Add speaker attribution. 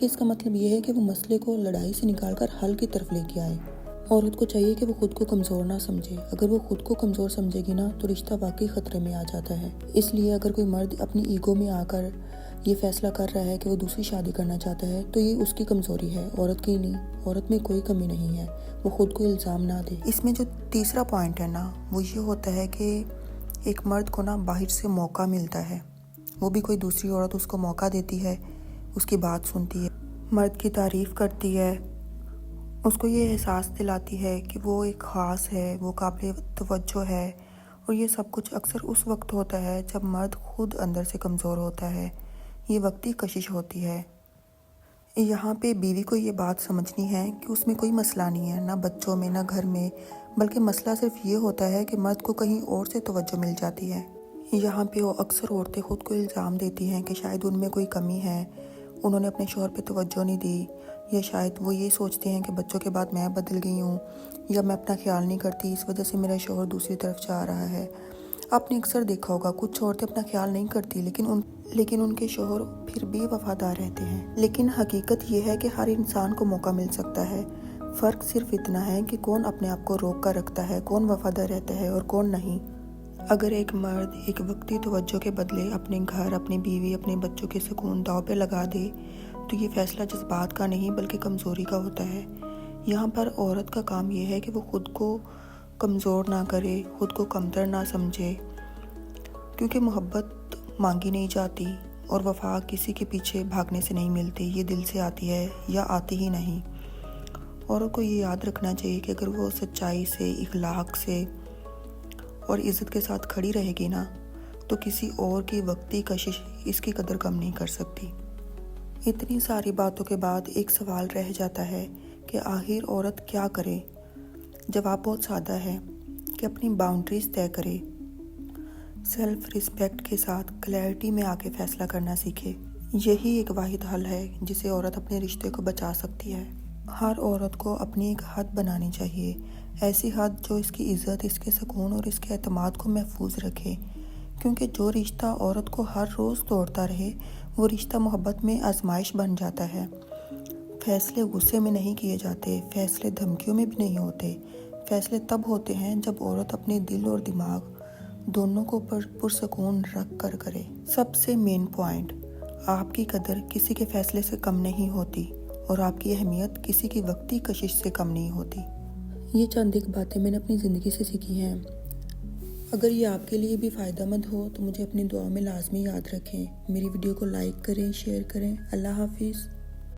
Speaker 1: اس کا مطلب یہ ہے کہ وہ مسئلے کو لڑائی سے نکال کر حل کی طرف لے کے آئے۔ عورت کو چاہیے کہ وہ خود کو کمزور نہ سمجھے۔ اگر وہ خود کو کمزور سمجھے گی نا تو رشتہ واقعی خطرے میں آ جاتا ہے۔ اس لیے اگر کوئی مرد اپنی ایگو میں آ کر یہ فیصلہ کر رہا ہے کہ وہ دوسری شادی کرنا چاہتا ہے تو یہ اس کی کمزوری ہے، عورت کی نہیں۔ عورت میں کوئی کمی نہیں ہے، وہ خود کو الزام نہ دے۔ اس میں جو تیسرا پوائنٹ ہے نا وہ یہ ہوتا ہے کہ ایک مرد کو نا باہر سے موقع ملتا ہے، وہ بھی کوئی دوسری عورت اس کو موقع دیتی ہے، اس کی بات سنتی ہے، مرد کی تعریف کرتی ہے، اس کو یہ احساس دلاتی ہے کہ وہ ایک خاص ہے، وہ قابل توجہ ہے۔ اور یہ سب کچھ اکثر اس وقت ہوتا ہے جب مرد خود اندر سے کمزور ہوتا ہے، یہ وقتی کشش ہوتی ہے۔ یہاں پہ بیوی کو یہ بات سمجھنی ہے کہ اس میں کوئی مسئلہ نہیں ہے، نہ بچوں میں نہ گھر میں، بلکہ مسئلہ صرف یہ ہوتا ہے کہ مرد کو کہیں اور سے توجہ مل جاتی ہے۔ یہاں پہ اکثر عورتیں خود کو الزام دیتی ہیں کہ شاید ان میں کوئی کمی ہے، انہوں نے اپنے شوہر پہ توجہ نہیں دی، یا شاید وہ یہ سوچتے ہیں کہ بچوں کے بعد میں بدل گئی ہوں، یا میں اپنا خیال نہیں کرتی اس وجہ سے میرا شوہر دوسری طرف جا رہا ہے۔ آپ نے اکثر دیکھا ہوگا کچھ عورتیں اپنا خیال نہیں کرتی لیکن ان کے شوہر پھر بھی وفادار رہتے ہیں۔ لیکن حقیقت یہ ہے کہ ہر انسان کو موقع مل سکتا ہے، فرق صرف اتنا ہے کہ کون اپنے آپ کو روک کر رکھتا ہے، کون وفادار رہتا ہے اور کون نہیں۔ اگر ایک مرد ایک وقتی توجہ کے بدلے اپنے گھر، اپنی بیوی، اپنے بچوں کے سکون داؤ پہ لگا دے تو یہ فیصلہ جذبات کا نہیں بلکہ کمزوری کا ہوتا ہے۔ یہاں پر عورت کا کام یہ ہے کہ وہ خود کو کمزور نہ کرے، خود کو کمتر نہ سمجھے، کیونکہ محبت مانگی نہیں جاتی اور وفا کسی کے پیچھے بھاگنے سے نہیں ملتی، یہ دل سے آتی ہے یا آتی ہی نہیں۔ عورت کو یہ یاد رکھنا چاہیے کہ اگر وہ سچائی سے، اخلاق سے اور عزت کے ساتھ کھڑی رہے گی نا تو کسی اور کی وقتی کشش اس کی قدر کم نہیں کر سکتی۔ اتنی ساری باتوں کے بعد ایک سوال رہ جاتا ہے کہ آخر عورت کیا کرے؟ جواب بہت سادہ ہے کہ اپنی باؤنڈریز طے کرے، سیلف ریسپیکٹ کے ساتھ کلیئرٹی میں آ کے فیصلہ کرنا سیکھے۔ یہی ایک واحد حل ہے جسے عورت اپنے رشتے کو بچا سکتی ہے۔ ہر عورت کو اپنی ایک حد بنانی چاہیے، ایسی حد جو اس کی عزت، اس کے سکون اور اس کے اعتماد کو محفوظ رکھے، کیونکہ جو رشتہ عورت کو ہر روز توڑتا رہے وہ رشتہ محبت میں آزمائش بن جاتا ہے۔ فیصلے غصے میں نہیں کیے جاتے، فیصلے دھمکیوں میں بھی نہیں ہوتے، فیصلے تب ہوتے ہیں جب عورت اپنے دل اور دماغ دونوں کو پرسکون رکھ کر کرے۔ سب سے مین پوائنٹ، آپ کی قدر کسی کے فیصلے سے کم نہیں ہوتی اور آپ کی اہمیت کسی کی وقتی کشش سے کم نہیں ہوتی۔ یہ چند ایک باتیں میں نے اپنی زندگی سے سیکھی ہیں۔ اگر یہ آپ کے لیے بھی فائدہ مند ہو تو مجھے اپنی دعاؤں میں لازمی یاد رکھیں۔ میری ویڈیو کو لائک کریں، شیئر کریں۔ اللہ حافظ۔